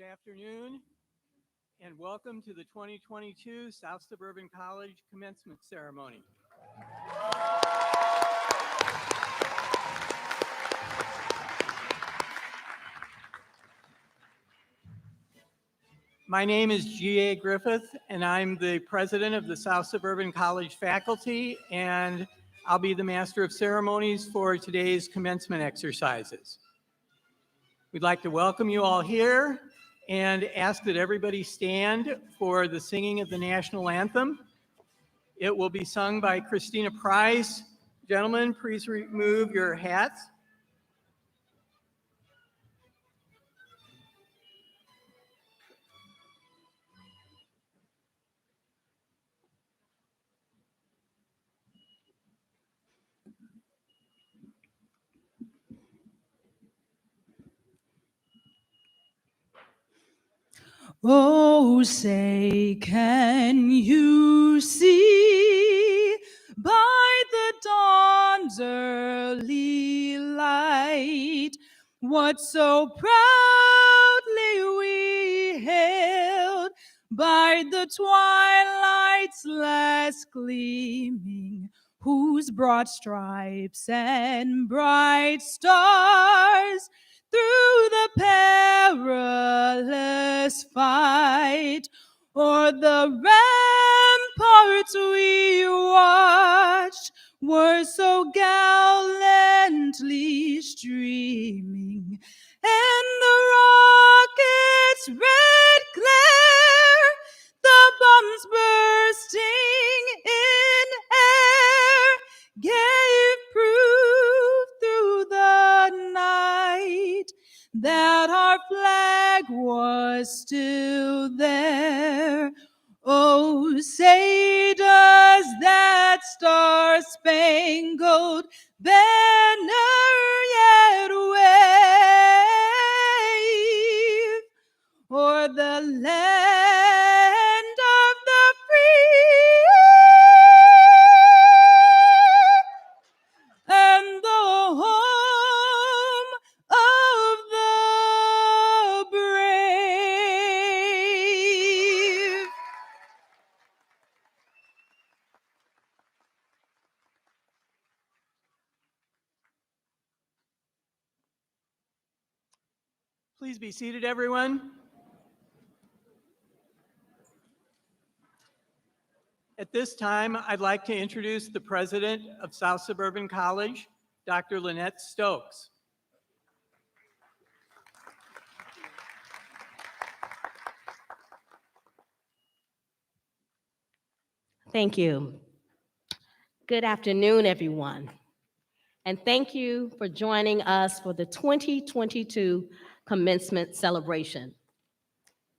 Good afternoon, and welcome to the 2022 South Suburban College Commencement Ceremony. My name is G.A. Griffith, and I'm the president of the South Suburban College faculty, and I'll be the master of ceremonies for today's commencement exercises. We'd like to welcome you all here and ask that everybody stand for the singing of the national anthem. It will be sung by Christina Price. Gentlemen, please remove your hats. Oh, say, can you see by the dawn's early light what so proudly we hailed by the twilight's last gleaming, whose broad stripes and bright stars through the perilous fight o'er the ramparts we watched were so gallantly streaming, and the rocket's red glare, the bombs bursting in air, gave proof through the night that our flag was still there. Oh, say does that star-spangled banner yet wave o'er the land of the free and the home of the brave? Please be seated, everyone. At this time, I'd like to introduce the president of South Suburban College, Dr. Lynette Stokes. Thank you. Good afternoon, everyone. And thank you for joining us for the 2022 commencement celebration.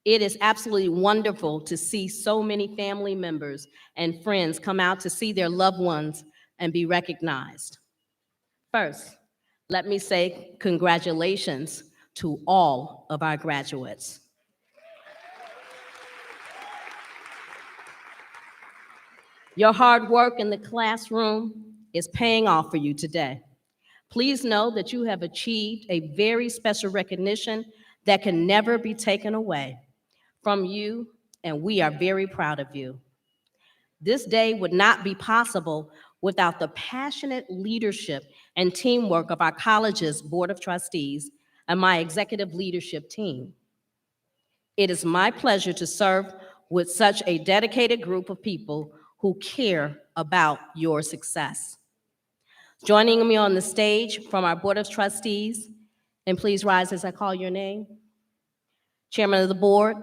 It is absolutely wonderful to see so many family members and friends come out to see their loved ones and be recognized. First, let me say congratulations to all of our graduates. Your hard work in the classroom is paying off for you today. Please know that you have achieved a very special recognition that can never be taken away from you, and we are very proud of you. This day would not be possible without the passionate leadership and teamwork of our college's Board of Trustees and my executive leadership team. It is my pleasure to serve with such a dedicated group of people who care about your success. Joining me on the stage from our Board of Trustees, and please rise as I call your name. Chairman of the Board,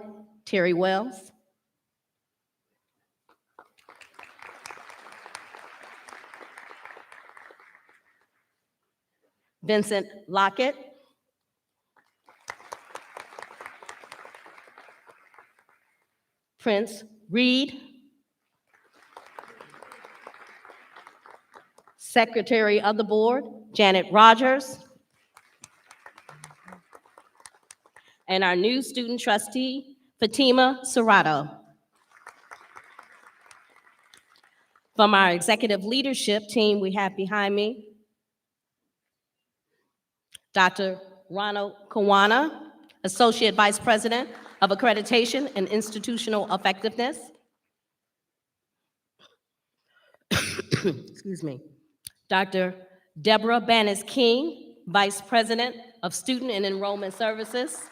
Terry Wells. Vincent Lockett. Prince Reed. Secretary of the Board, Janet Rogers. And our new student trustee, Fatima Serrato. From our executive leadership team, we have behind me Dr. Ronald Kawana, Associate Vice President of Accreditation and Institutional Effectiveness. Excuse me. Dr. Deborah Bannis King, Vice President of Student and Enrollment Services.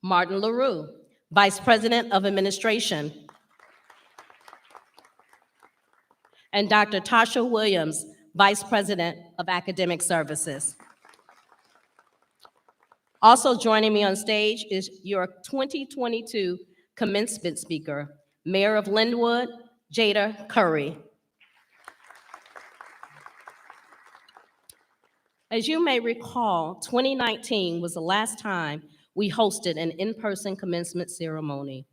Martin LaRue, Vice President of Administration. And Dr. Tasha Williams, Vice President of Academic Services. Also joining me on stage is your 2022 commencement speaker, Mayor of Linwood, Jada Curry. As you may recall, 2019 was the last time we hosted an in-person commencement ceremony.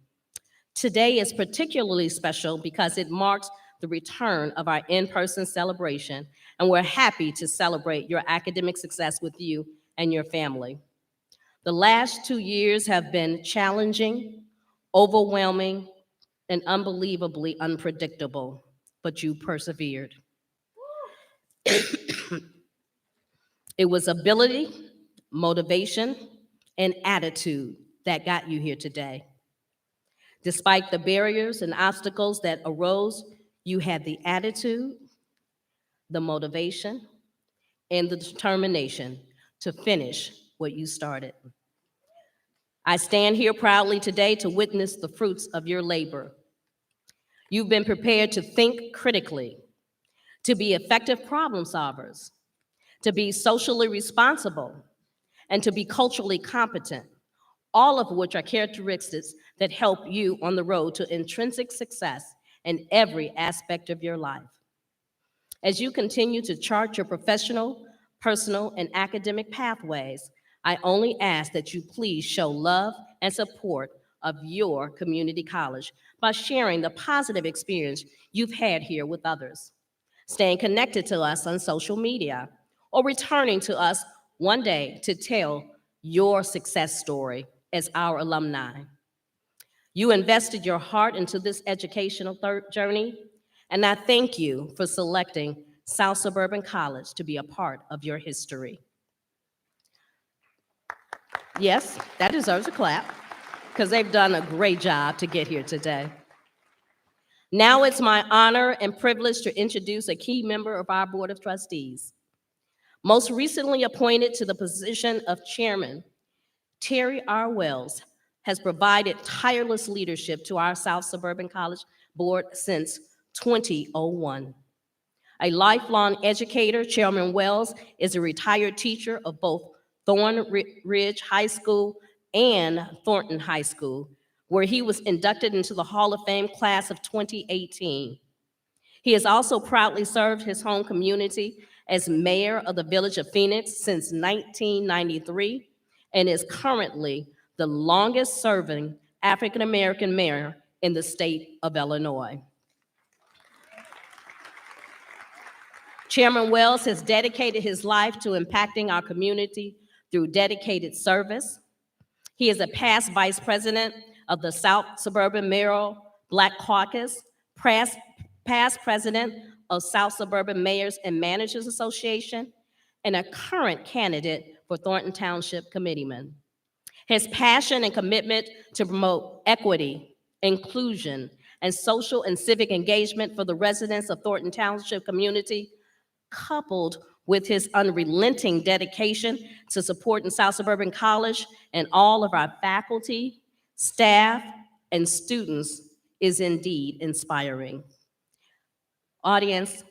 Today is particularly special because it marks the return of our in-person celebration, and we're happy to celebrate your academic success with you and your family. The last 2 years have been challenging, overwhelming, and unbelievably unpredictable, but you persevered. It was ability, motivation, and attitude that got you here today. Despite the barriers and obstacles that arose, you had the attitude, the motivation, and the determination to finish what you started. I stand here proudly today to witness the fruits of your labor. You've been prepared to think critically, to be effective problem solvers, to be socially responsible, and to be culturally competent, all of which are characteristics that help you on the road to intrinsic success in every aspect of your life. As you continue to chart your professional, personal, and academic pathways, I only ask that you please show love and support of your community college by sharing the positive experience you've had here with others, staying connected to us on social media, or returning to us one day to tell your success story as our alumni. You invested your heart into this educational journey, and I thank you for selecting South Suburban College to be a part of your history. Yes, that deserves a clap, because they've done a great job to get here today. Now it's my honor and privilege to introduce a key member of our Board of Trustees. Most recently appointed to the position of chairman, Terry R. Wells has provided tireless leadership to our South Suburban College Board since 2001. A lifelong educator, Chairman Wells is a retired teacher of both Thorn Ridge High School and Thornton High School, where he was inducted into the Hall of Fame class of 2018. He has also proudly served his home community as mayor of the Village of Phoenix since 1993 and is currently the longest-serving African-American mayor in the state of Illinois. Chairman Wells has dedicated his life to impacting our community through dedicated service. He is a past vice president of the South Suburban Mayoral Black Caucus, past president of South Suburban Mayors and Managers Association, and a current candidate for Thornton Township Committeeman. His passion and commitment to promote equity, inclusion, and social and civic engagement for the residents of Thornton Township community, coupled with his unrelenting dedication to supporting South Suburban College and all of our faculty, staff, and students, is indeed inspiring. Audience,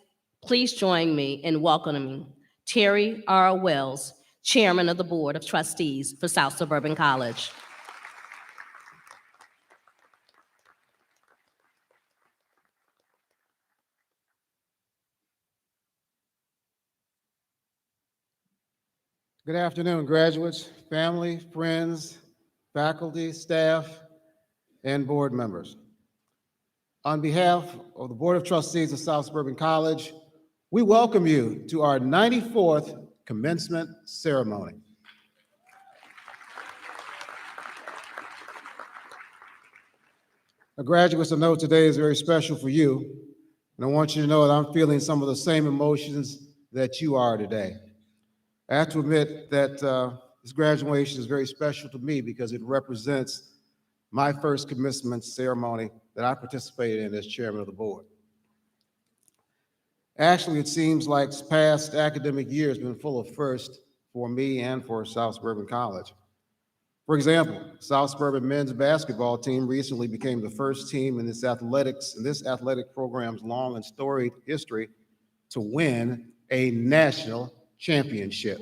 please join me in welcoming Terry R. Wells, Chairman of the Board of Trustees for South Suburban College. Good afternoon, graduates, family, friends, faculty, staff, and board members. On behalf of the Board of Trustees of South Suburban College, we welcome you to our 94th commencement ceremony. Now, graduates, I know today is very special for you, and I want you to know that I'm feeling some of the same emotions that you are today. I have to admit that This graduation is very special to me because it represents my first commencement ceremony that I participated in as chairman of the board. Actually, it seems like past academic year has been full of firsts for me and for South Suburban College. For example, South Suburban men's basketball team recently became the first team in this athletic program's long and storied history to win a national championship.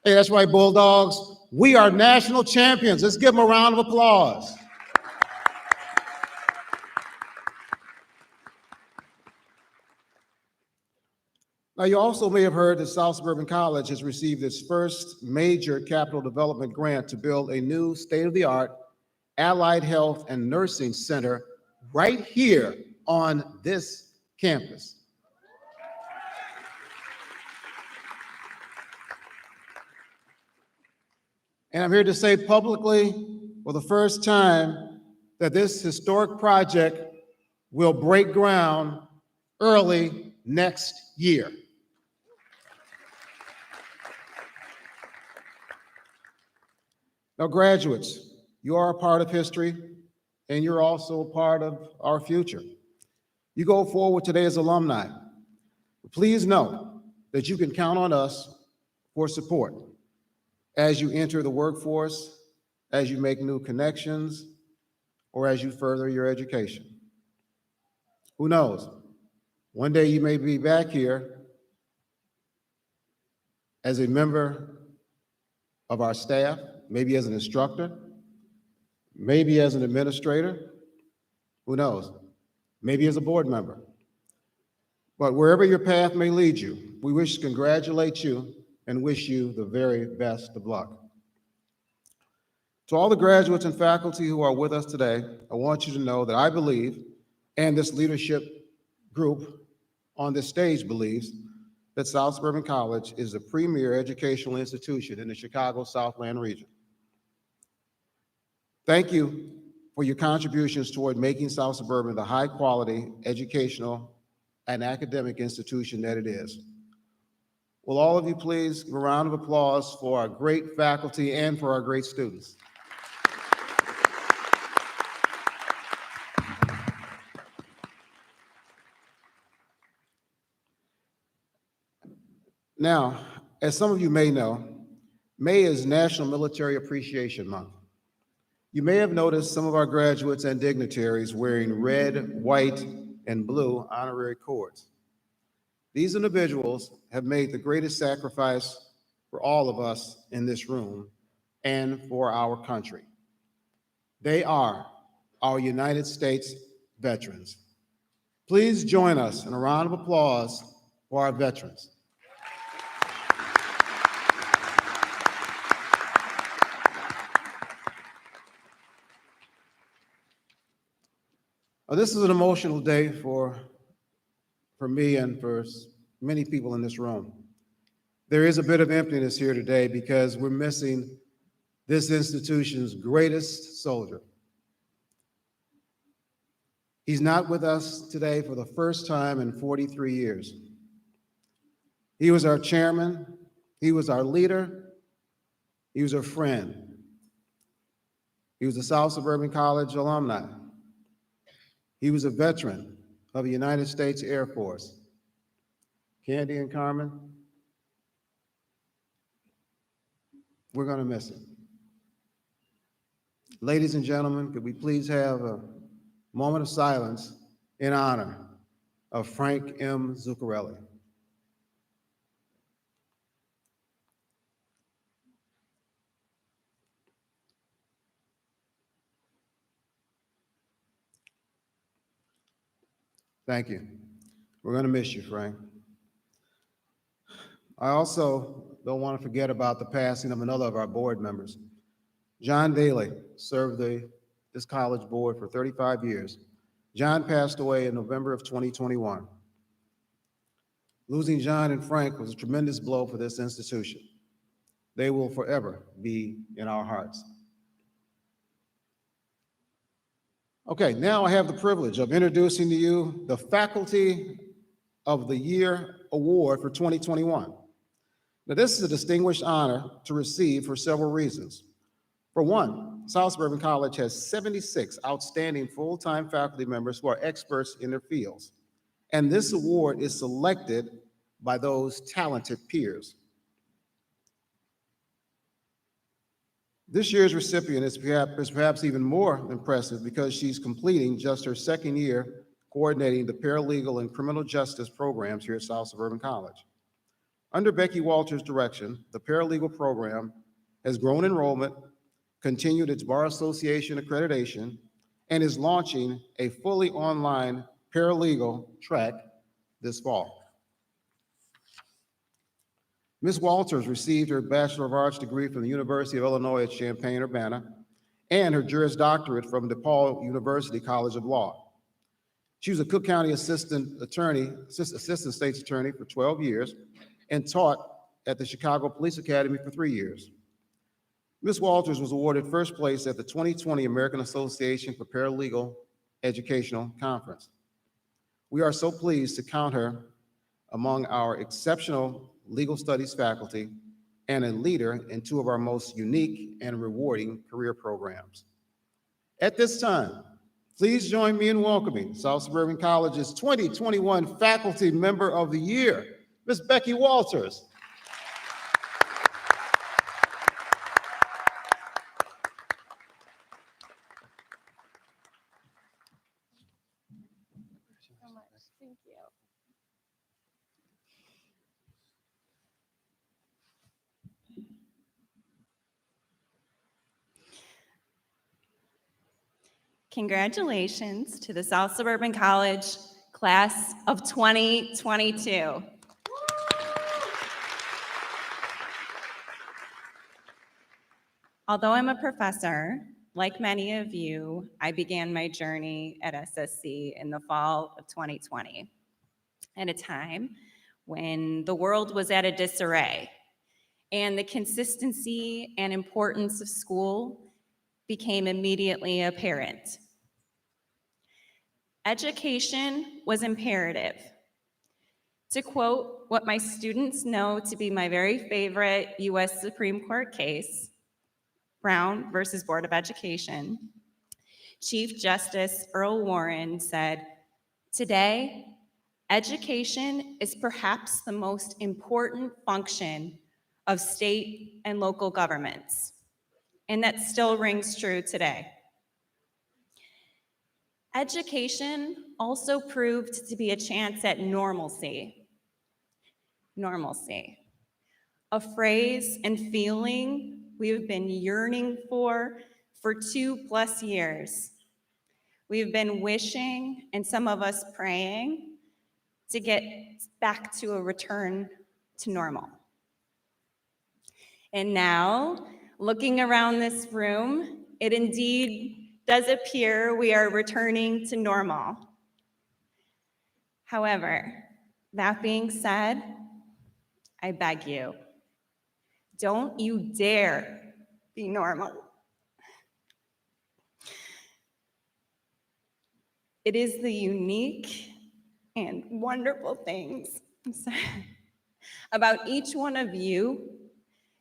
Hey, that's right, Bulldogs. We are national champions. Let's give them a round of applause. Now, you also may have heard that South Suburban College has received its first major capital development grant to build a new state-of-the-art allied health and nursing center right here on this campus. And I'm here to say publicly for the first time that this historic project will break ground early next year. Now, graduates, you are a part of history, and you're also a part of our future. You go forward today as alumni. Please know that you can count on us for support as you enter the workforce, as you make new connections, or as you further your education. Who knows? One day you may be back here as a member of our staff, maybe as an instructor, maybe as an administrator, who knows? Maybe as a board member. But wherever your path may lead you, we wish to congratulate you and wish you the very best of luck. To all the graduates and faculty who are with us today, I want you to know that I believe, and this leadership group on this stage believes, that South Suburban College is the premier educational institution in the Chicago Southland region. Thank you for your contributions toward making South Suburban the high-quality educational and academic institution that it is. Will all of you please give a round of applause for our great faculty and for our great students. Now, as some of you may know, May is National Military Appreciation Month. You may have noticed some of our graduates and dignitaries wearing red, white, and blue honorary cords. These individuals have made the greatest sacrifice for all of us in this room and for our country. They are our United States veterans. Please join us in a round of applause for our veterans. This is an emotional day for me and for many people in this room. There is a bit of emptiness here today because we're missing this institution's greatest soldier. He's not with us today for the first time in 43 years. He was our chairman, he was our leader, he was a friend. He was a South Suburban College alumni. He was a veteran of the United States Air Force. Candy and Carmen, we're going to miss him. Ladies and gentlemen, could we please have a moment of silence in honor of Frank M. Zuccarelli. Thank you. We're going to miss you, Frank. I also don't want to forget about the passing of another of our board members. John Daly served this college board for 35 years. John passed away in November of 2021. Losing John and Frank was a tremendous blow for this institution. They will forever be in our hearts. Okay, now I have the privilege of introducing to you the faculty of the Year Award for 2021. Now, this is a distinguished honor to receive for several reasons. For one, South Suburban College has 76 outstanding full-time faculty members who are experts in their fields, and this award is selected by those talented peers. This year's recipient is perhaps even more impressive because she's completing just her second year coordinating the paralegal and criminal justice programs here at South Suburban College. Under Becky Walters' direction, the paralegal program has grown enrollment, continued its Bar Association accreditation, and is launching a fully online paralegal track this fall. Ms. Walters received her Bachelor of Arts degree from the University of Illinois at Champaign-Urbana and her Juris Doctorate from DePaul University College of Law. She was a Cook County Assistant State's Attorney for 12 years and taught at the Chicago Police Academy for 3 years. Ms. Walters was awarded first place at the 2020 American Association for Paralegal Educational Conference. We are so pleased to count her among our exceptional legal studies faculty and a leader in two of our most unique and rewarding career programs. At this time, please join me in welcoming South Suburban College's 2021 Faculty Member of the Year, Ms. Becky Walters. Thank you. Congratulations to the South Suburban College class of 2022. Although I'm a professor, like many of you, I began my journey at SSC in the fall of 2020, at a time when the world was at a disarray and the consistency and importance of school became immediately apparent. Education was imperative. To quote what my students know to be my very favorite US Supreme Court case, Brown versus Board of Education, Chief Justice Earl Warren said, "Today, education is perhaps the most important function of state and local governments." And that still rings true today. Education also proved to be a chance at normalcy. Normalcy, a phrase and feeling we've been yearning for 2+ years. We've been wishing, and some of us praying, to get back to a return to normal. And now, looking around this room, it indeed does appear we are returning to normal. However, that being said, I beg you, don't you dare be normal. It is the unique and wonderful things about each one of you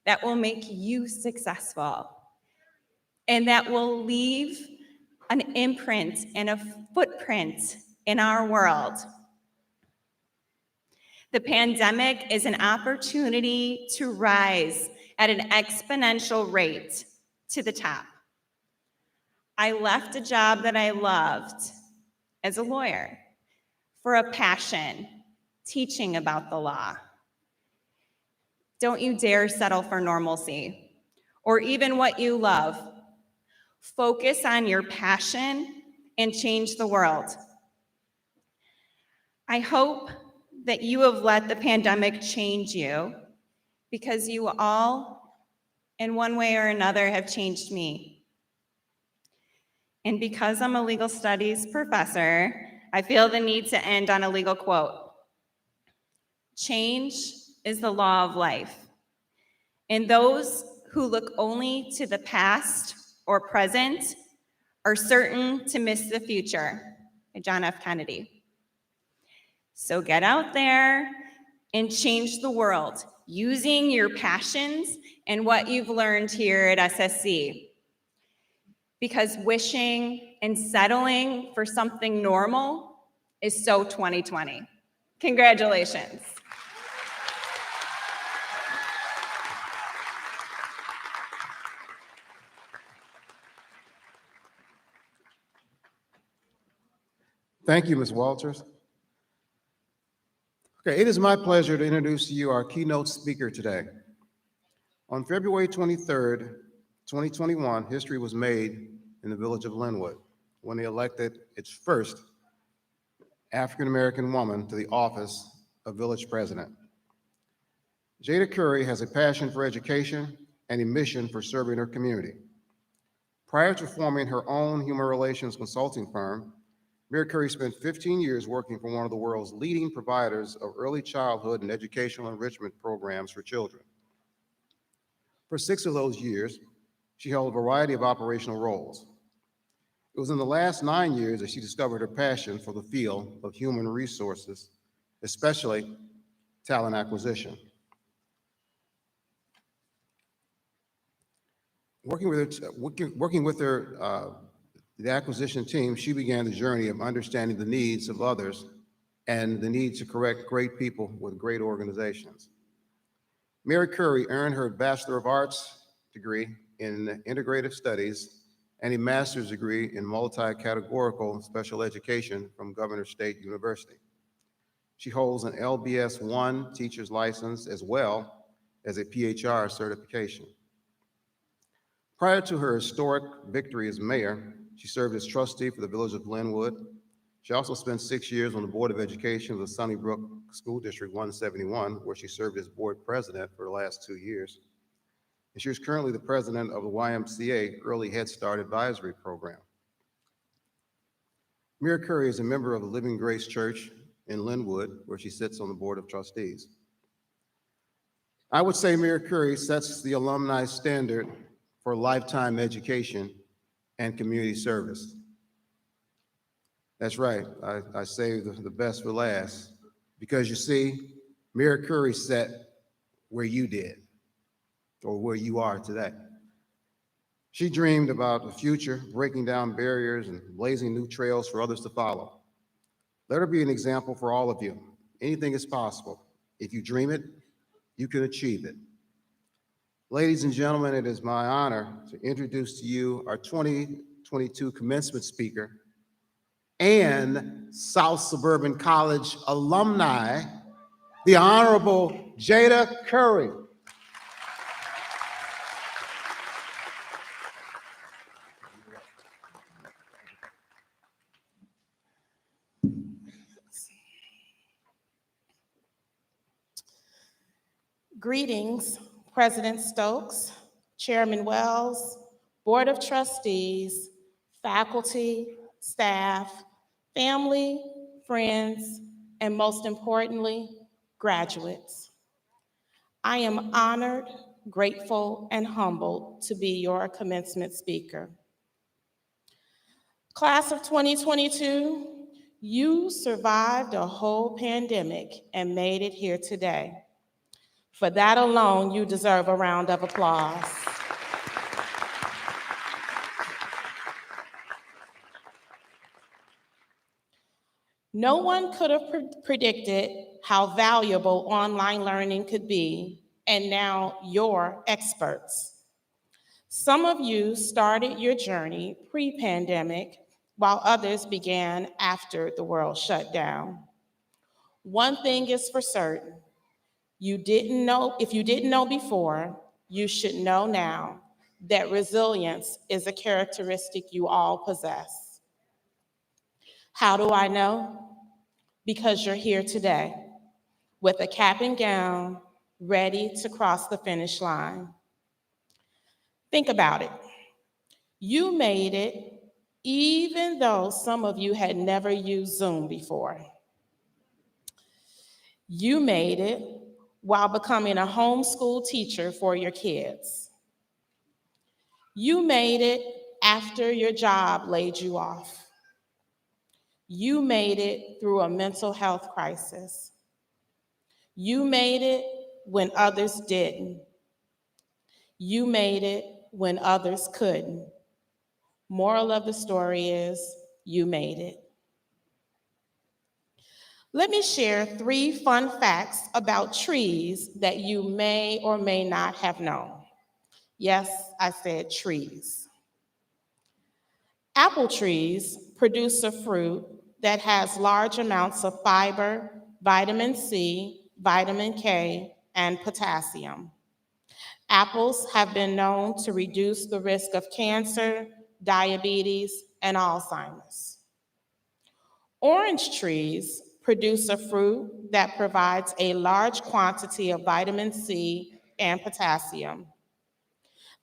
that will make you successful and that will leave an imprint and a footprint in our world. The pandemic is an opportunity to rise at an exponential rate to the top. I left a job that I loved as a lawyer for a passion, teaching about the law. Don't you dare settle for normalcy or even what you love. Focus on your passion and change the world. I hope that you have let the pandemic change you, because you all, in one way or another, have changed me. And because I'm a legal studies professor, I feel the need to end on a legal quote. Change is the law of life, and those who look only to the past or present are certain to miss the future. By John F. Kennedy. So get out there and change the world using your passions and what you've learned here at SSC. Because wishing and settling for something normal is so 2020. Congratulations. Thank you, Ms. Walters. Okay, it is my pleasure to introduce to you our keynote speaker today. On February 23rd, 2021, history was made in the village of Linwood when they elected its first African-American woman to the office of village president. Jada Curry has a passion for education and a mission for serving her community. Prior to forming her own human relations consulting firm, Mayor Curry spent 15 years working for one of the world's leading providers of early childhood and educational enrichment programs for children. For 6 of those years, she held a variety of operational roles. It was in the last 9 years that she discovered her passion for the field of human resources, especially talent acquisition. Working with the acquisition team, she began the journey of understanding the needs of others and the need to correct great people with great organizations. Mary Curry earned her Bachelor of Arts degree in Integrative Studies and a master's degree in multi-categorical special education from Governor State University. She holds an LBS 1 teacher's license as well as a PHR certification. Prior to her historic victory as mayor, she served as trustee for the village of Linwood. She also spent 6 years on the Board of Education of the Sunnybrook School District 171, where she served as board president for the last 2 years. And she is currently the president of the YMCA Early Head Start Advisory Program. Mayor Curry is a member of the Living Grace Church in Linwood, where she sits on the Board of Trustees. I would say Mayor Curry sets the alumni standard for lifetime education and community service. That's right, I saved the best for last, because you see, Mayor Curry set where you did, or where you are today. She dreamed about the future, breaking down barriers and blazing new trails for others to follow. Let her be an example for all of you. Anything is possible. If you dream it, you can achieve it. Ladies and gentlemen, it is my honor to introduce to you our 2022 commencement speaker and South Suburban College alumni, the Honorable Jada Curry. Greetings, President Stokes, Chairman Wells, Board of Trustees, faculty, staff, family, friends, and most importantly, graduates. I am honored, grateful, and humbled to be your commencement speaker. Class of 2022, you survived a whole pandemic and made it here today. For that alone, you deserve a round of applause. No one could have predicted how valuable online learning could be, and now you're experts. Some of you started your journey pre-pandemic, while others began after the world shut down. One thing is for certain, if you didn't know before, you should know now that resilience is a characteristic you all possess. How do I know? Because you're here today with a cap and gown, ready to cross the finish line. Think about it. You made it even though some of you had never used Zoom before. You made it while becoming a homeschool teacher for your kids. You made it after your job laid you off. You made it through a mental health crisis. You made it when others didn't. You made it when others couldn't. Moral of the story is, you made it. Let me share 3 fun facts about trees that you may or may not have known. Yes, I said trees. Apple trees produce a fruit that has large amounts of fiber, vitamin C, vitamin K, and potassium. Apples have been known to reduce the risk of cancer, diabetes, and Alzheimer's. Orange trees produce a fruit that provides a large quantity of vitamin C and potassium.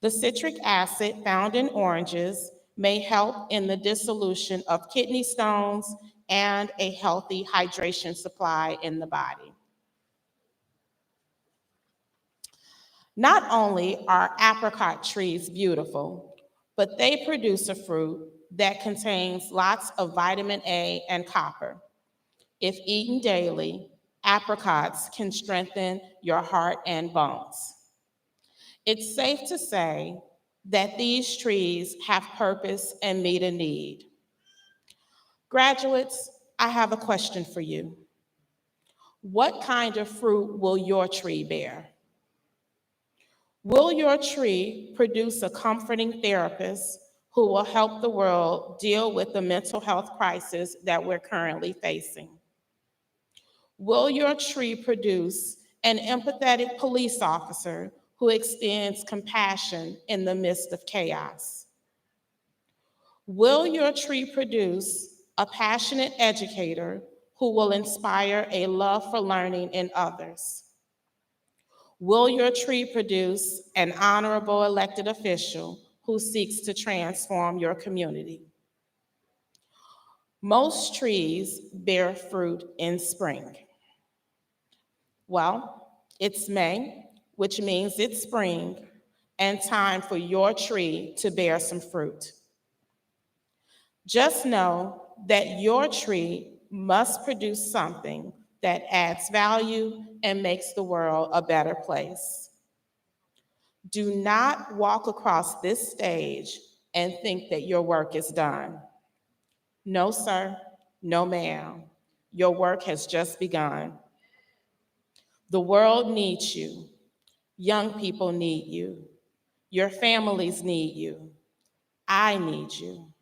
The citric acid found in oranges may help in the dissolution of kidney stones and a healthy hydration supply in the body. Not only are apricot trees beautiful, but they produce a fruit that contains lots of vitamin A and copper. If eaten daily, apricots can strengthen your heart and bones. It's safe to say that these trees have purpose and meet a need. Graduates, I have a question for you. What kind of fruit will your tree bear? Will your tree produce a comforting therapist who will help the world deal with the mental health crisis that we're currently facing? Will your tree produce an empathetic police officer who extends compassion in the midst of chaos? Will your tree produce a passionate educator who will inspire a love for learning in others? Will your tree produce an honorable elected official who seeks to transform your community? Most trees bear fruit in spring. Well, it's May, which means it's spring, and time for your tree to bear some fruit. Just know that your tree must produce something that adds value and makes the world a better place. Do not walk across this stage and think that your work is done. No, sir, no, ma'am. Your work has just begun. The world needs you. Young people need you. Your families need you. I need you.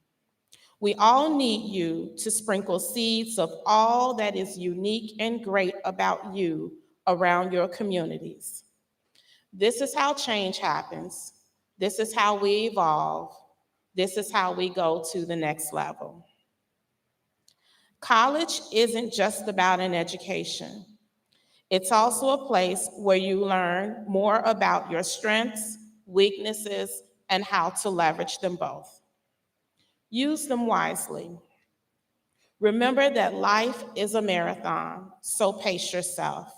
We all need you to sprinkle seeds of all that is unique and great about you around your communities. This is how change happens. This is how we evolve. This is how we go to the next level. College isn't just about an education. It's also a place where you learn more about your strengths, weaknesses, and how to leverage them both. Use them wisely. Remember that life is a marathon, so pace yourself.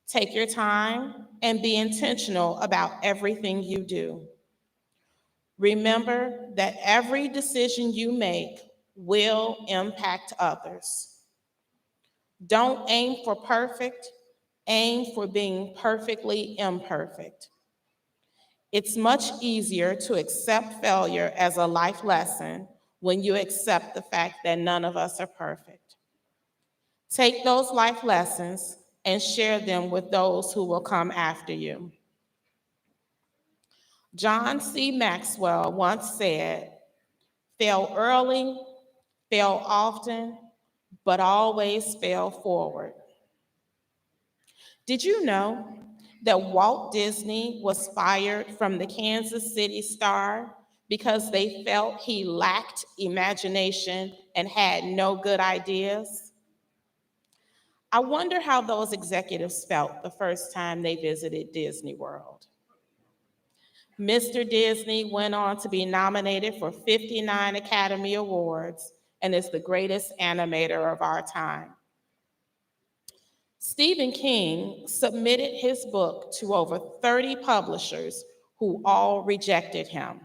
Take your time and be intentional about everything you do. Remember that every decision you make will impact others. Don't aim for perfect, aim for being perfectly imperfect. It's much easier to accept failure as a life lesson when you accept the fact that none of us are perfect. Take those life lessons and share them with those who will come after you. John C. Maxwell once said, "Fail early, fail often, but always fail forward." Did you know that Walt Disney was fired from the Kansas City Star because they felt he lacked imagination and had no good ideas? I wonder how those executives felt the first time they visited Disney World. Mr. Disney went on to be nominated for 59 Academy Awards and is the greatest animator of our time. Stephen King submitted his book to over 30 publishers who all rejected him.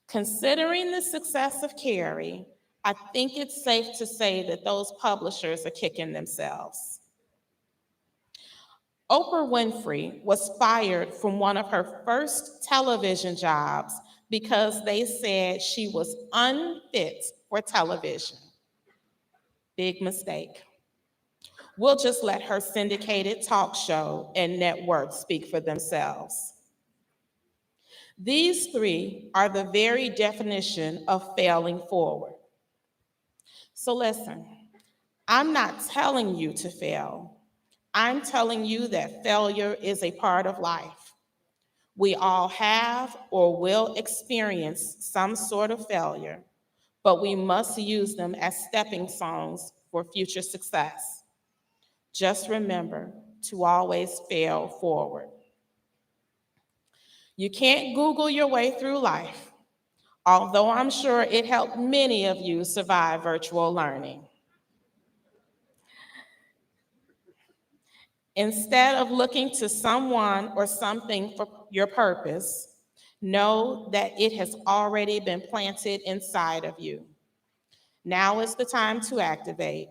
Considering the success of Carrie, I think it's safe to say that those publishers are kicking themselves. Oprah Winfrey was fired from one of her first television jobs because they said she was unfit for television. Big mistake. We'll just let her syndicated talk show and network speak for themselves. These three are the very definition of failing forward. So listen, I'm not telling you to fail. I'm telling you that failure is a part of life. We all have or will experience some sort of failure, but we must use them as stepping stones for future success. Just remember to always fail forward. You can't Google your way through life, although I'm sure it helped many of you survive virtual learning. Instead of looking to someone or something for your purpose, know that it has already been planted inside of you. Now is the time to activate.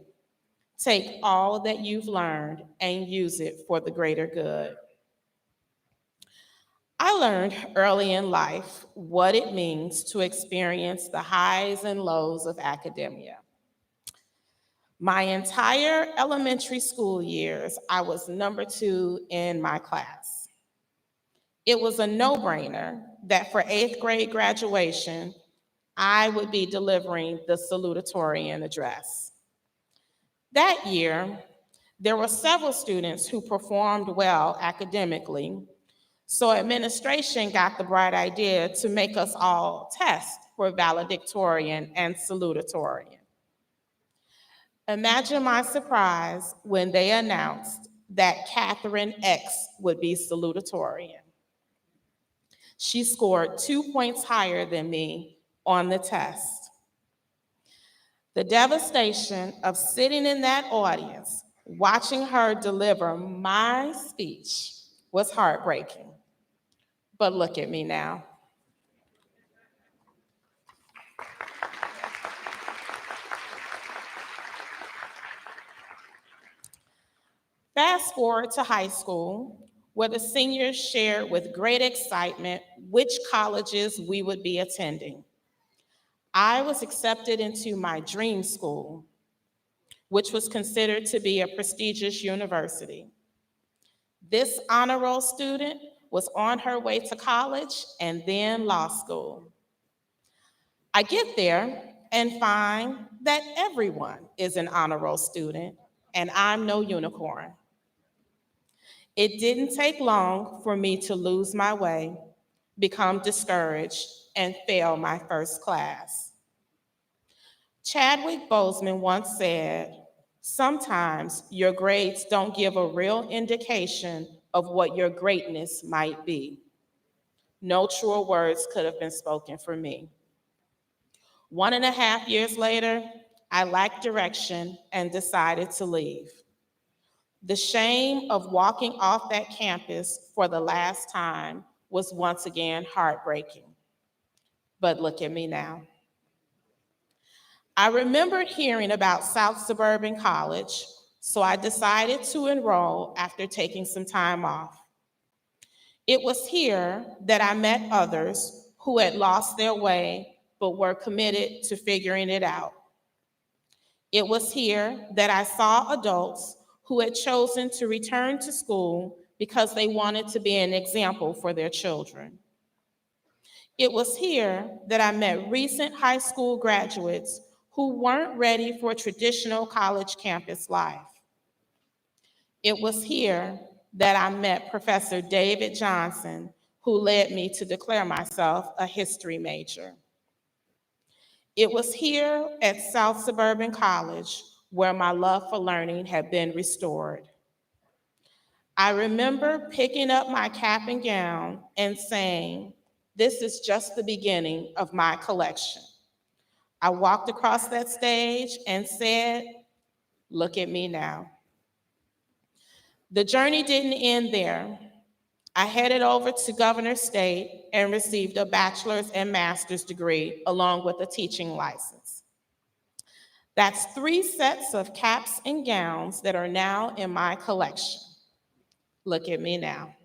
Take all that you've learned and use it for the greater good. I learned early in life what it means to experience the highs and lows of academia. My entire elementary school years, I was number 2 in my class. It was a no-brainer that for 8th grade graduation, I would be delivering the salutatorian address. That year, there were several students who performed well academically, so administration got the bright idea to make us all test for valedictorian and salutatorian. Imagine my surprise when they announced that Catherine X would be salutatorian. She scored 2 points higher than me on the test. The devastation of sitting in that audience, watching her deliver my speech, was heartbreaking. But look at me now. Fast forward to high school, where the seniors shared with great excitement which colleges we would be attending. I was accepted into my dream school, which was considered to be a prestigious university. This honor roll student was on her way to college and then law school. I get there and find that everyone is an honor roll student, and I'm no unicorn. It didn't take long for me to lose my way, become discouraged, and fail my first class. Chadwick Boseman once said, "Sometimes your grades don't give a real indication of what your greatness might be." No truer words could have been spoken for me. 1.5 years later, I lacked direction and decided to leave. The shame of walking off that campus for the last time was once again heartbreaking. But look at me now. I remembered hearing about South Suburban College, so I decided to enroll after taking some time off. It was here that I met others who had lost their way but were committed to figuring it out. It was here that I saw adults who had chosen to return to school because they wanted to be an example for their children. It was here that I met recent high school graduates who weren't ready for traditional college campus life. It was here that I met Professor David Johnson, who led me to declare myself a history major. It was here at South Suburban College where my love for learning had been restored. I remember picking up my cap and gown and saying, "This is just the beginning of my collection." I walked across that stage and said, "Look at me now." The journey didn't end there. I headed over to Governor State and received a bachelor's and master's degree along with a teaching license. That's 3 sets of caps and gowns that are now in my collection. Look at me now.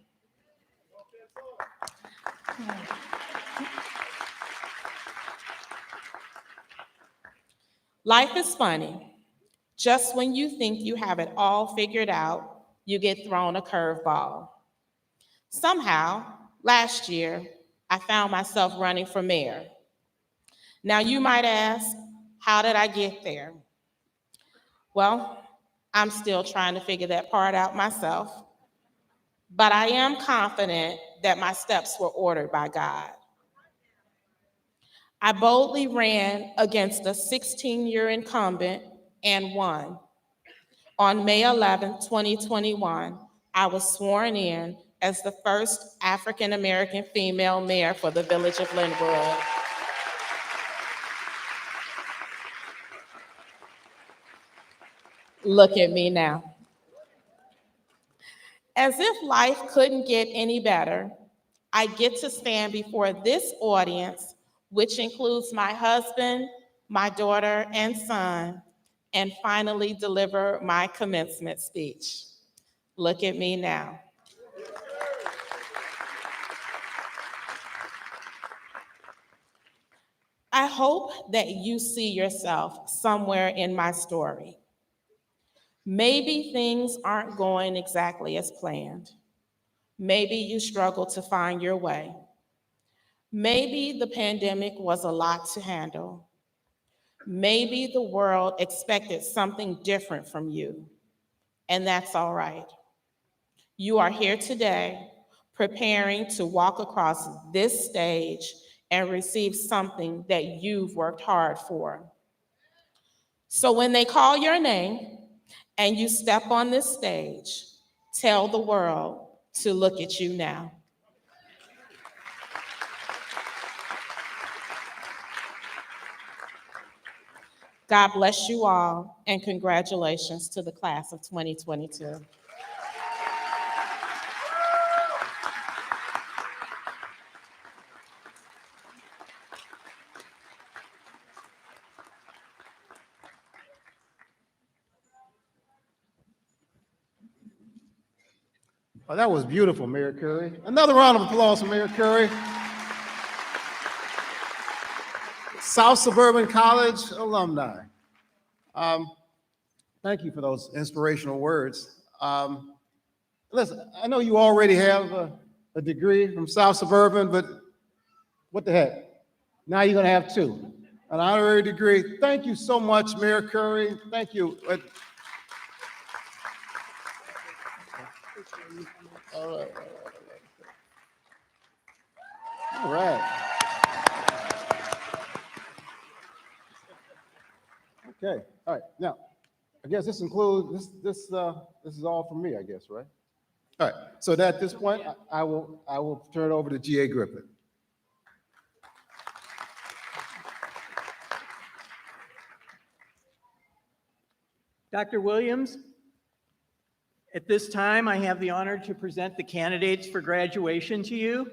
Life is funny. Just when you think you have it all figured out, you get thrown a curveball. Somehow, last year, I found myself running for mayor. Now you might ask, how did I get there? Well, I'm still trying to figure that part out myself, but I am confident that my steps were ordered by God. I boldly ran against a 16-year incumbent and won. On May 11, 2021, I was sworn in as the first African-American female mayor for the village of Linwood. Look at me now. As if life couldn't get any better, I get to stand before this audience, which includes my husband, my daughter, and son, and finally deliver my commencement speech. Look at me now. I hope that you see yourself somewhere in my story. Maybe things aren't going exactly as planned. Maybe you struggle to find your way. Maybe the pandemic was a lot to handle. Maybe the world expected something different from you, and that's all right. You are here today, preparing to walk across this stage and receive something that you've worked hard for. So when they call your name and you step on this stage, tell the world to look at you now. God bless you all, and congratulations to the class of 2022. Oh, that was beautiful, Mayor Curry. Another round of applause for Mayor Curry. South Suburban College alumni. Thank you for those inspirational words. Listen, I know you already have a degree from South Suburban, but what the heck? Now you're gonna have 2, an honorary degree. Thank you so much, Mayor Curry. Thank you. All right. Okay. All right. Now, I guess this includes this is all from me, I guess, right? All right. So that at this point, I will turn it over to G.A. Griffith. Dr. Williams, at this time, I have the honor to present the candidates for graduation to you.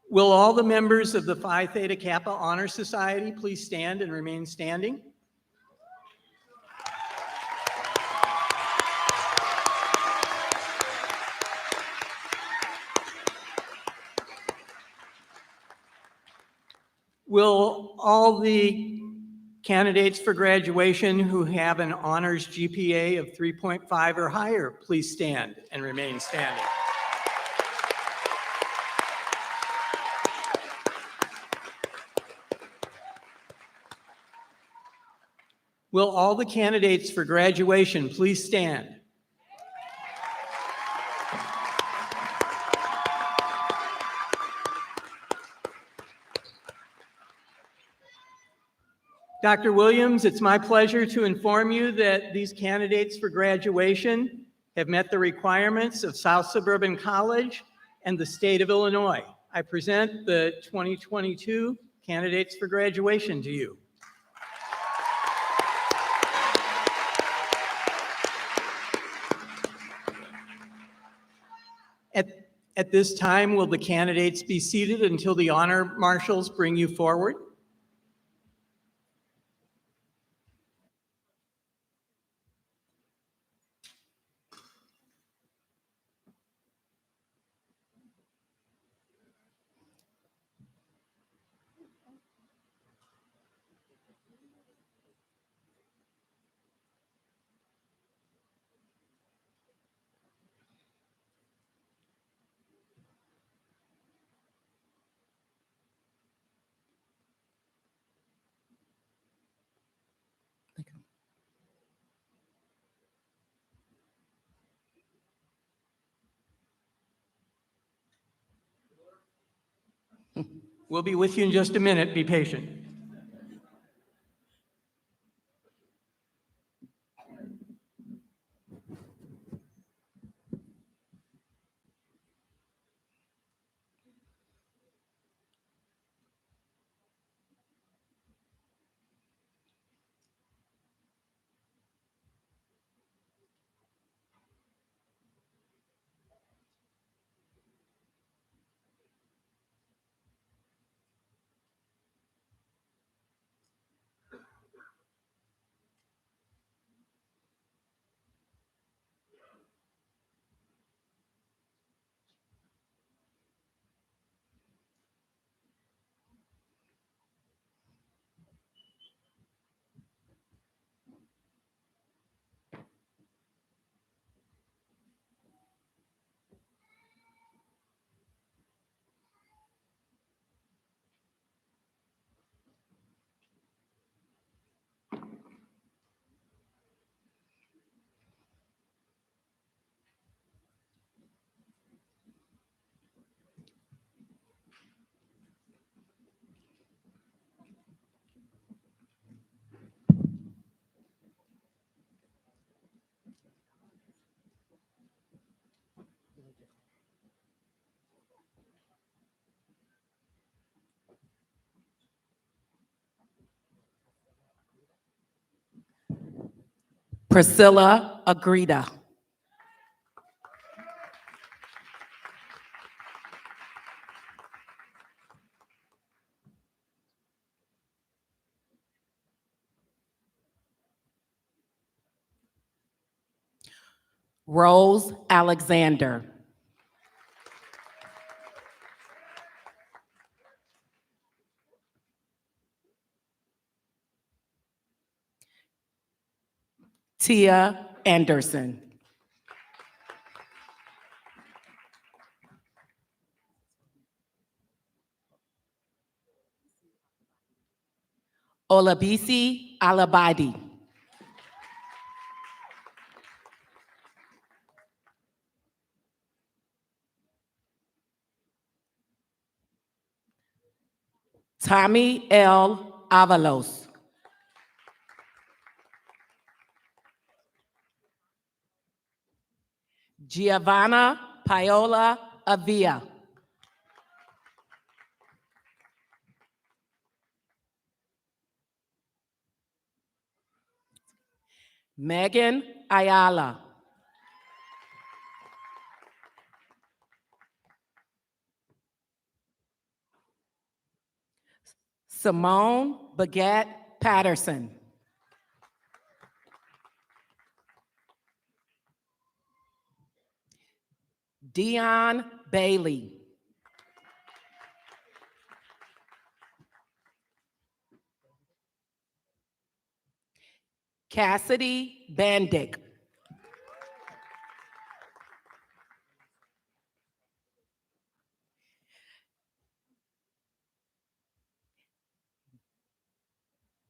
Will all the members of the Phi Theta Kappa Honor Society please stand and remain standing? Will all the candidates for graduation who have an honors GPA of 3.5 or higher please stand and remain standing? Will all the candidates for graduation please stand? Dr. Williams, it's my pleasure to inform you that these candidates for graduation have met the requirements of South Suburban College and the state of Illinois. I present the 2022 candidates for graduation to you. At this time, will the candidates be seated until the honor marshals bring you forward? We'll be with you in just a minute. Be patient. Priscilla Agreda. Rose Alexander. Tia Anderson. Olabisi Alabadi. Tommy L. Avalos. Giovanna Paola Avia. Megan Ayala. Simone Baguette Patterson. Dion Bailey. Cassidy Bandick.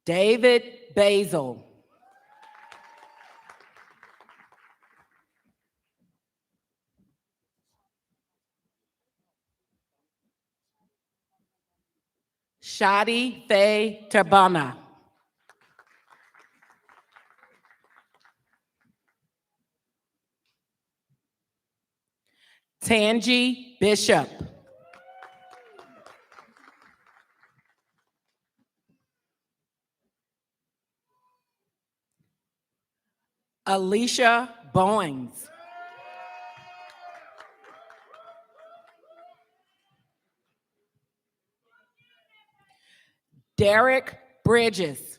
David Basil. Shadi Faye Tabana. Tangi Bishop. Alicia Bowens. Derek Bridges.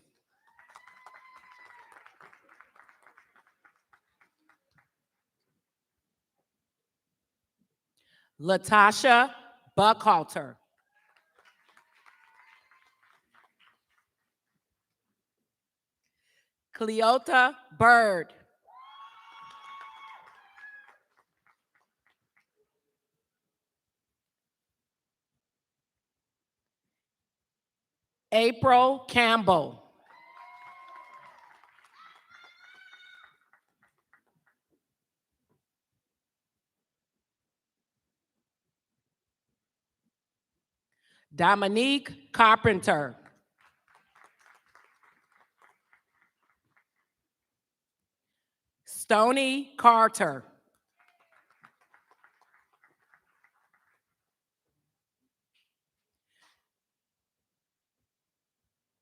Latasha Buckhalter. Cleota Bird. April Campbell. Dominique Carpenter. Stony Carter.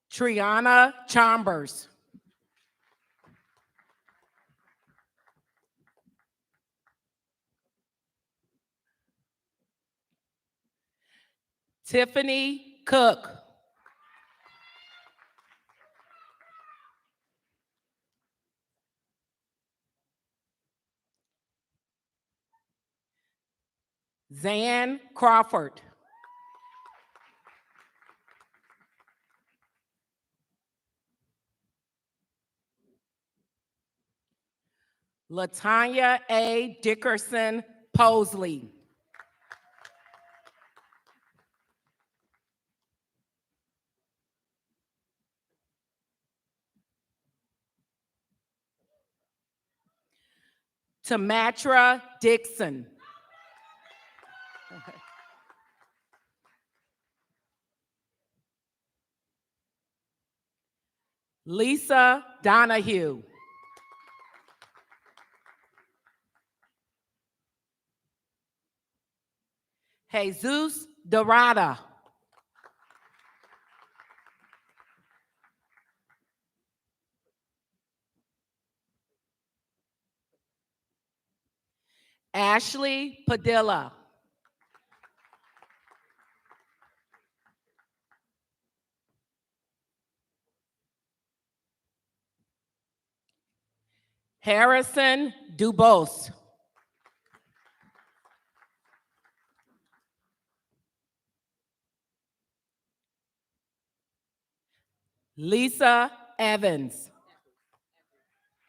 Triana Chambers. Tiffany Cook. Zan Crawford. Latanya A. Dickerson Posley. Tamatra Dixon. Lisa Donahue. Jesus Dorada. Ashley Padilla. Harrison Dubose. Lisa Evans.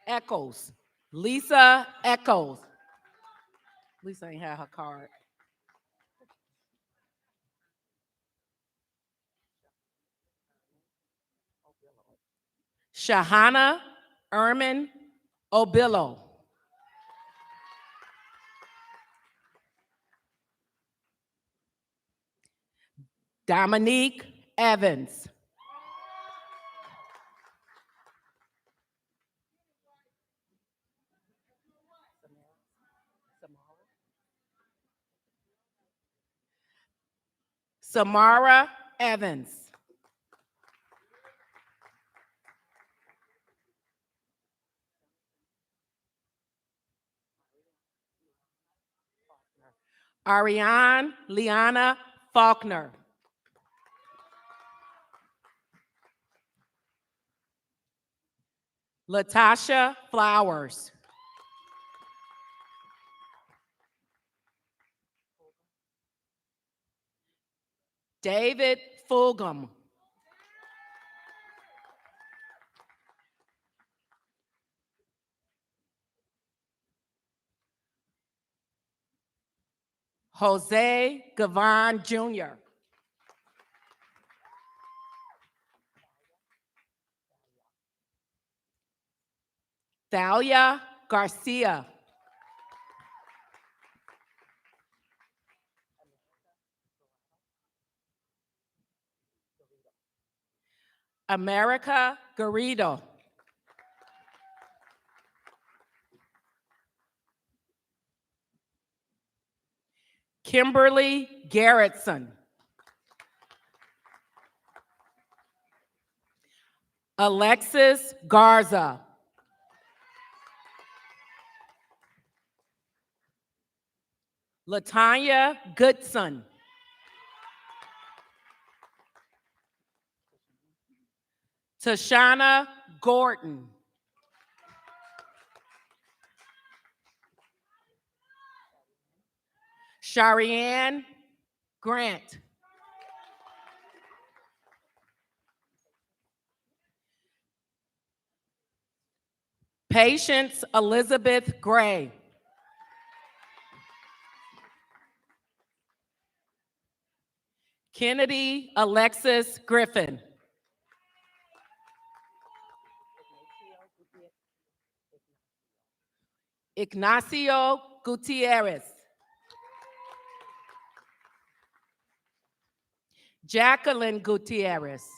Echoes. Lisa Echoes. Lisa ain't had her card. Shahana Ermin Obillo. Dominique Evans. Samara Evans. Ariane Liana Faulkner. Latasha Flowers. David Fulgham. Jose Gavon Jr. Thalia Garcia. America Garrido. Kimberly Garrettson. Alexis Garza. Latanya Goodson. Tashana Gordon. Sharianne Grant. Patience Elizabeth Gray. Kennedy Alexis Griffin. Ignacio Gutierrez. Jacqueline Gutierrez.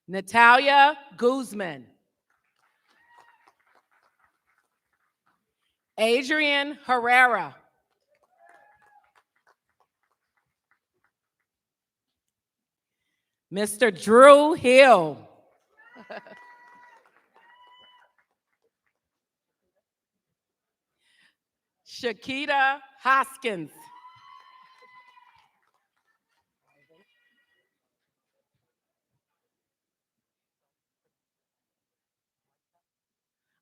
Natalia Guzman. Adrian Herrera. Mr. Drew Hill. Shakita Hoskins.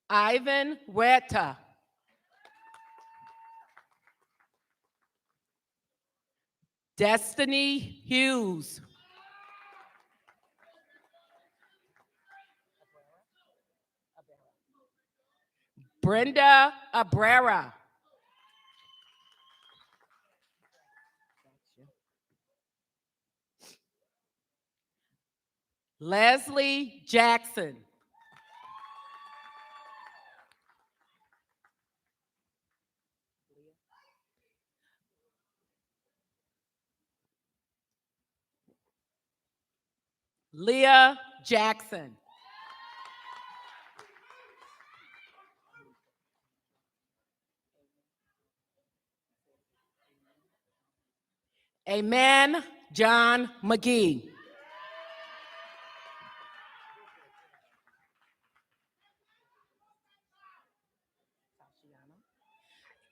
Ivan Reta. Destiny Hughes. Brenda Abrera. Leslie Jackson. Leah Jackson. Amen John McGee.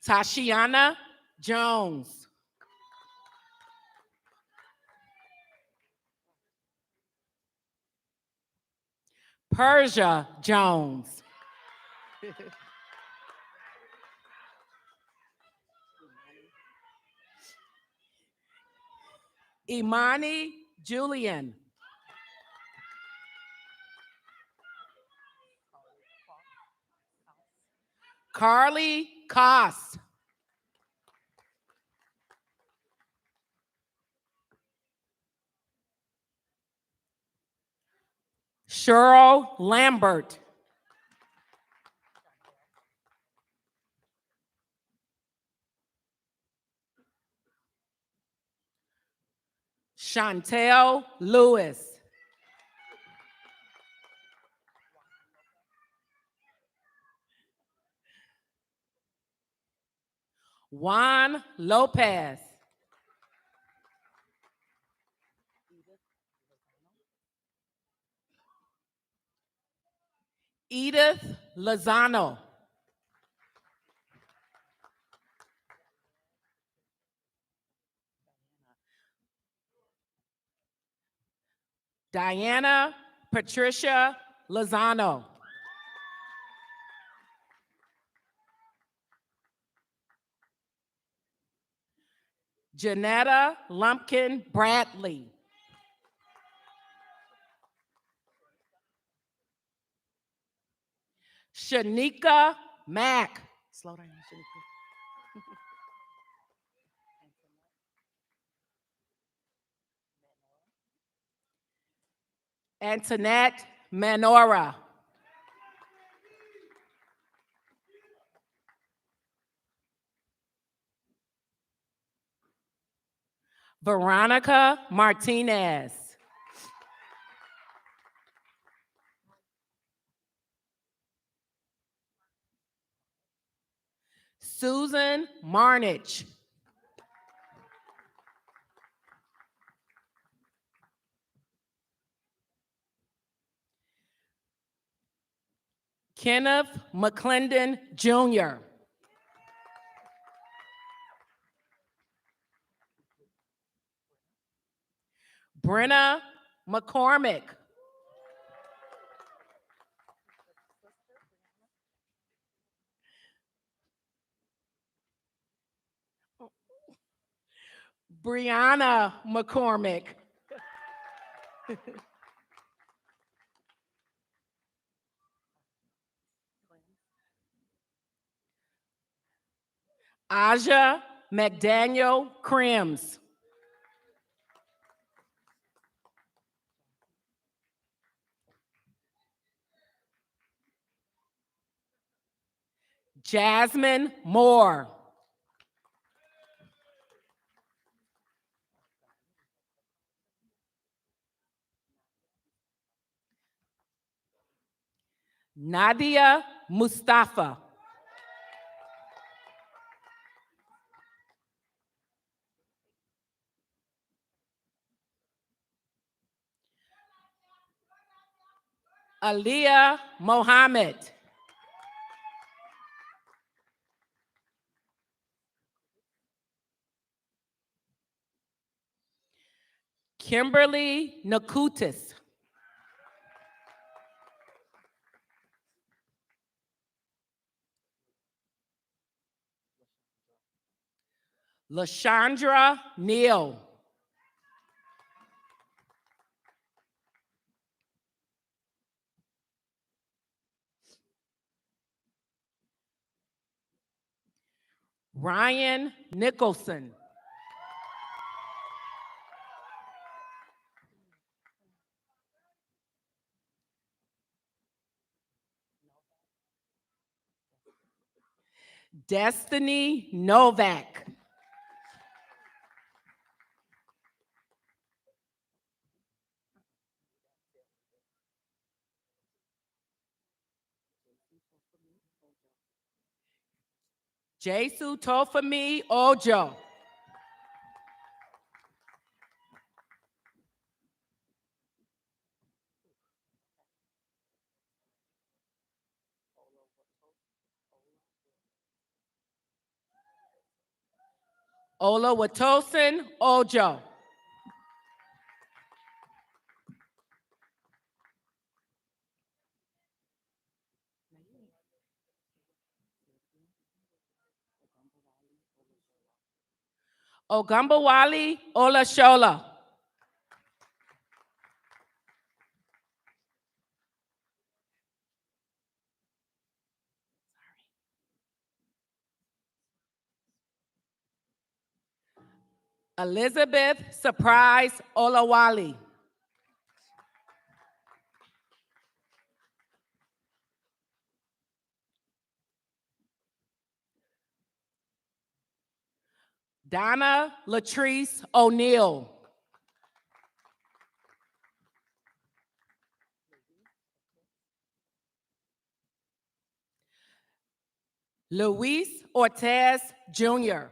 Tashiana Jones. Persia Jones. Imani Julian. Carly Koss. Cheryl Lambert. Chantel Lewis. Juan Lopez. Edith Lozano. Diana Patricia Lozano. Janetta Lumpkin Bradley. Shanika Mack. Slow down, Shanika. Antoinette Manora. Veronica Martinez. Susan Marnich. Kenneth McClendon Jr. Brenna McCormick. Brianna McCormick. Aja McDaniel Crims. Jasmine Moore. Nadia Mustafa. Aliyah Mohammed. Kimberly Nakutis. LaShandra Neal. Ryan Nicholson. Destiny Novak. Jesu Tofami Ojo. Ola Watosin Ojo. Ogambawali Olashola. Elizabeth Surprise Olawale. Donna Latrice O'Neill. Luis Ortez Jr.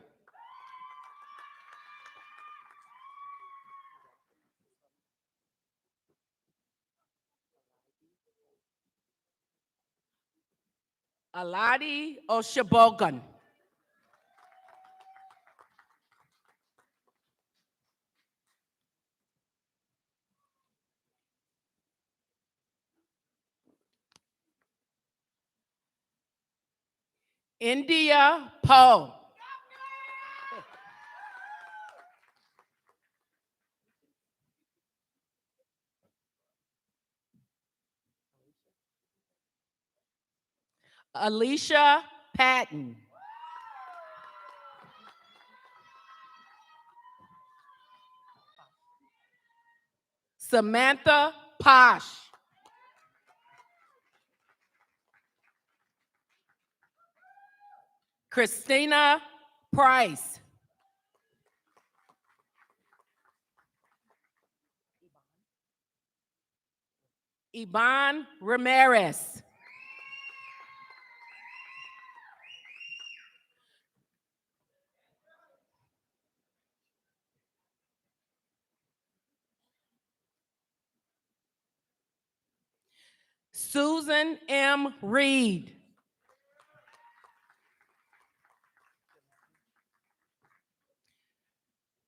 Aladi Oshabogan. India Poe. Alicia Patton. Samantha Posh. Christina Price. Ivan Ramirez. Susan M. Reed.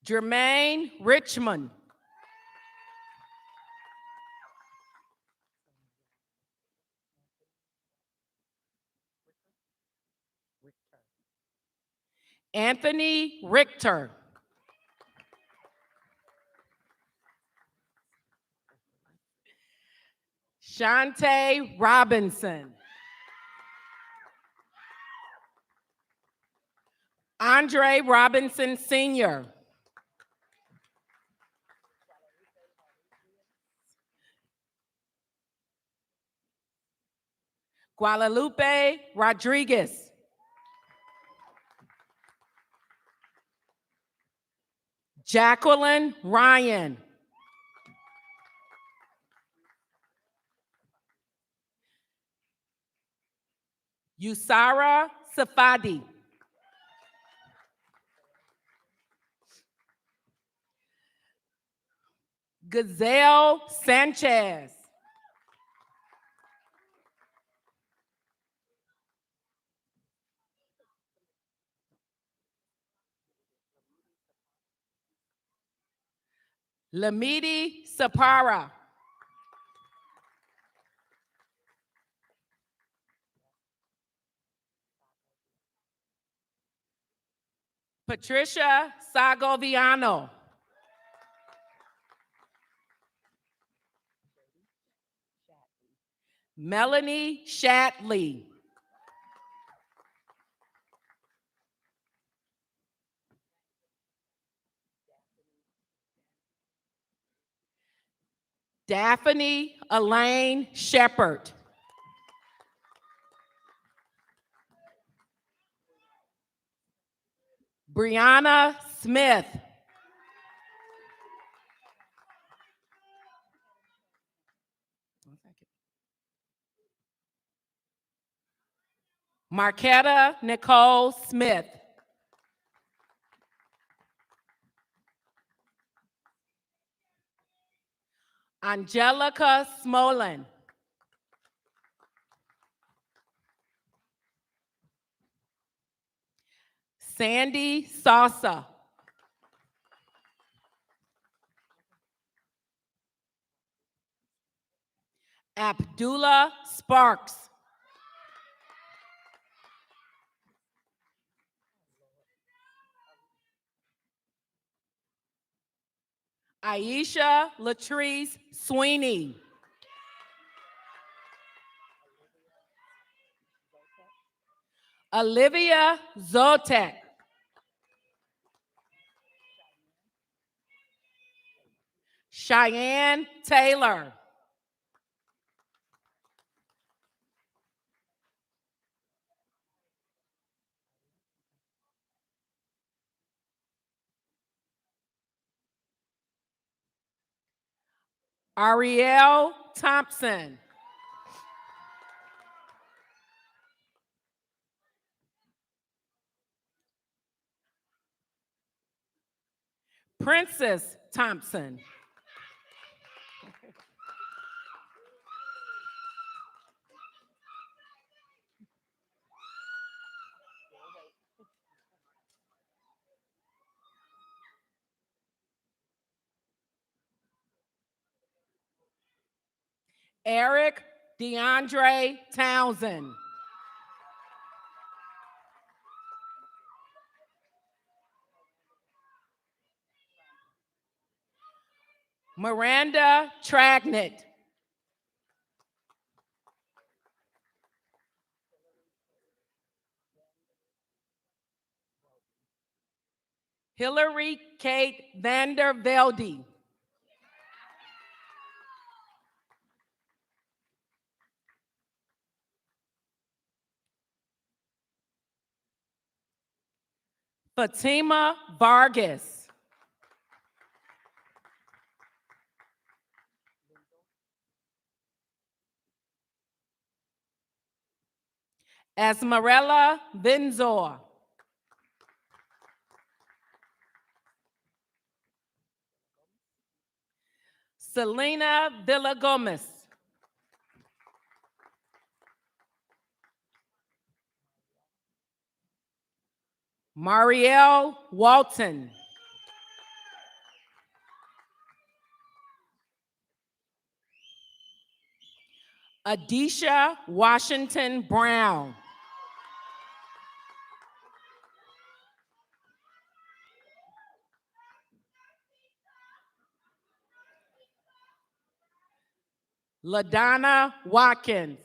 Jermaine Richmond. Anthony Richter. Shantae Robinson. Andre Robinson Sr. Guadalupe Rodriguez. Jacqueline Ryan. Yusara Safadi. Gazelle Sanchez. Lamidi Sapara. Patricia Sagoviano. Melanie Shatley. Daphne Elaine Shepard. Brianna Smith. Marquetta Nicole Smith. Angelica Smolin. Sandy Salsa. Abdullah Sparks. Aisha Latrice Sweeney. Olivia Zotek. Cheyenne Taylor. Ariel Thompson. Princess Thompson. Eric DeAndre Townsend. Miranda Tragnet. Hillary Kate Vandervelde. Fatima Vargas. Esmerella Vinzor. Selena Villagomez. Marielle Walton. Adisha Washington Brown. LaDonna Watkins.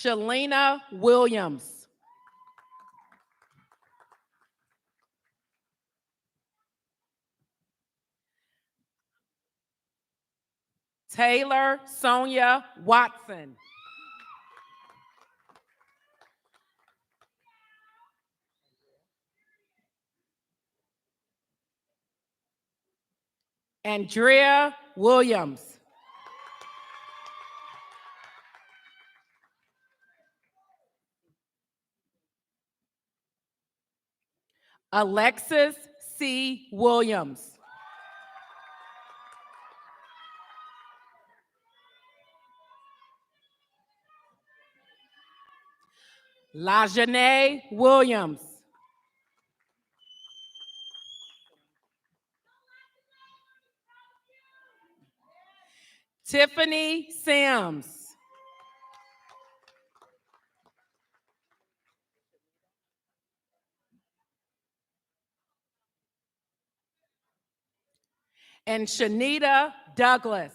Shalina Williams. Taylor Sonia Watson. Andrea Williams. Alexis C. Williams. LaJanae Williams. Tiffany Sims. And Shanita Douglas.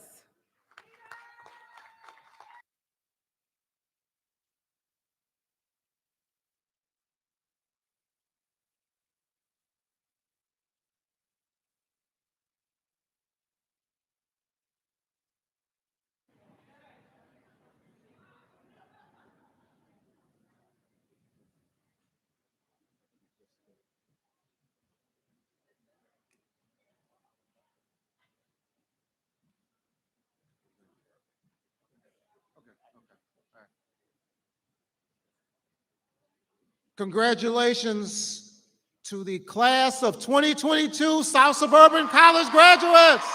Congratulations to the class of 2022 South Suburban College graduates.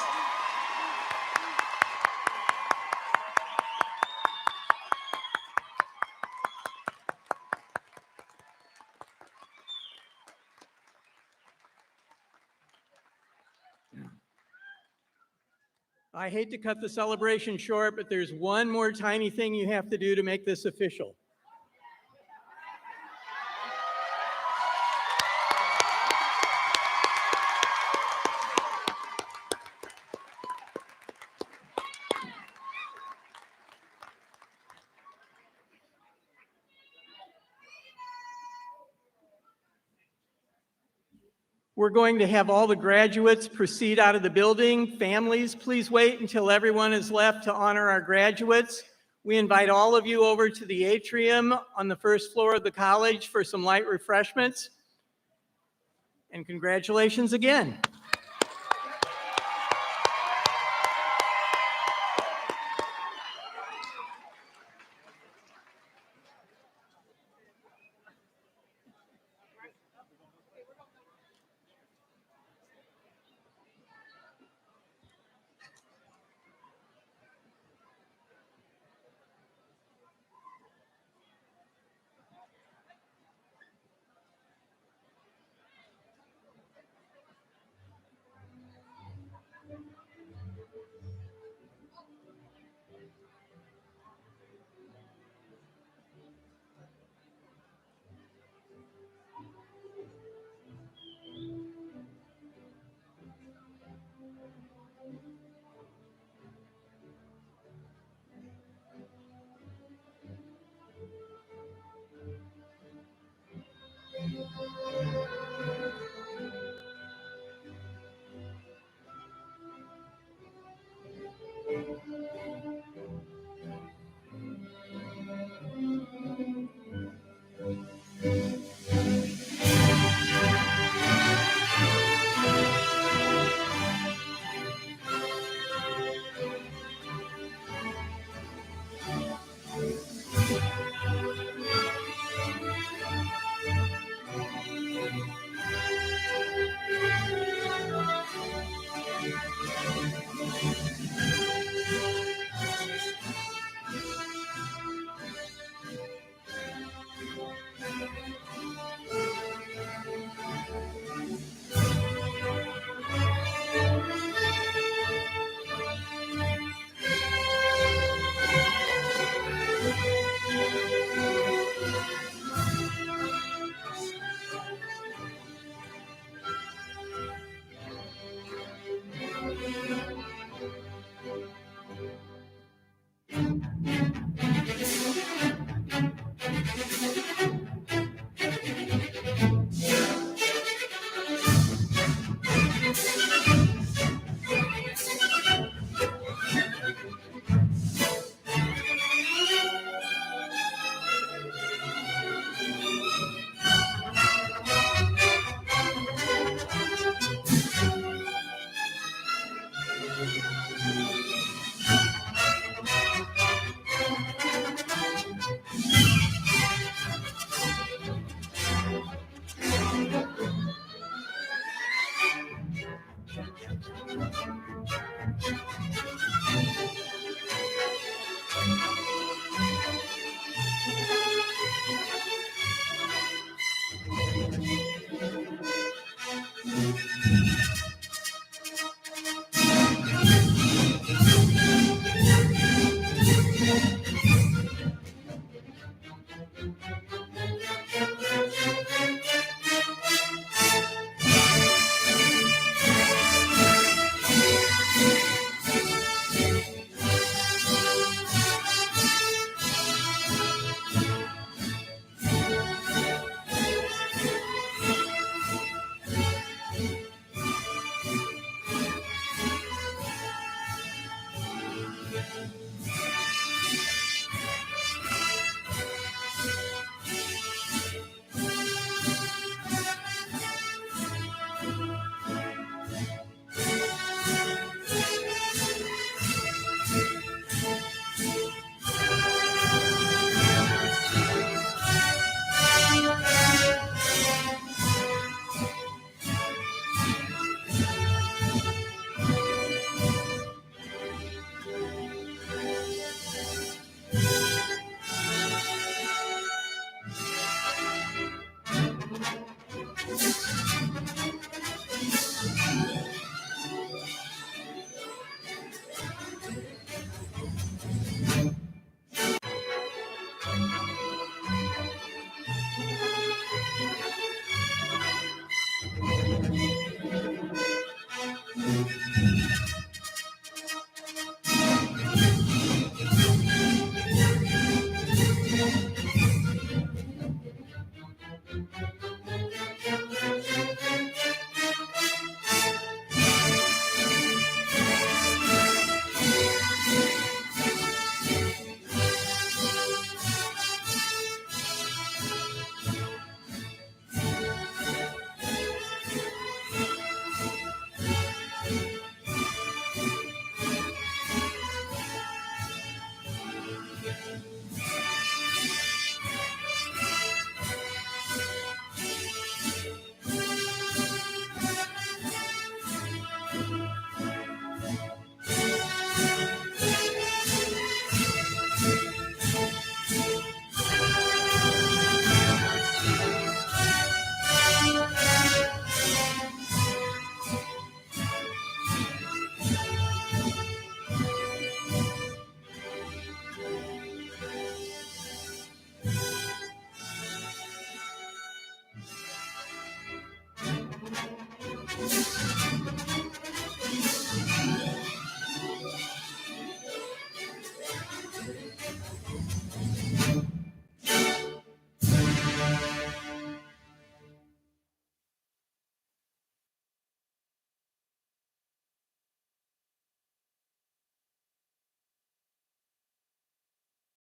I hate to cut the celebration short, but there's one more tiny thing you have to do to make this official. We're going to have all the graduates proceed out of the building. Families, please wait until everyone is left to honor our graduates. We invite all of you over to the atrium on the first floor of the college for some light refreshments. And congratulations again.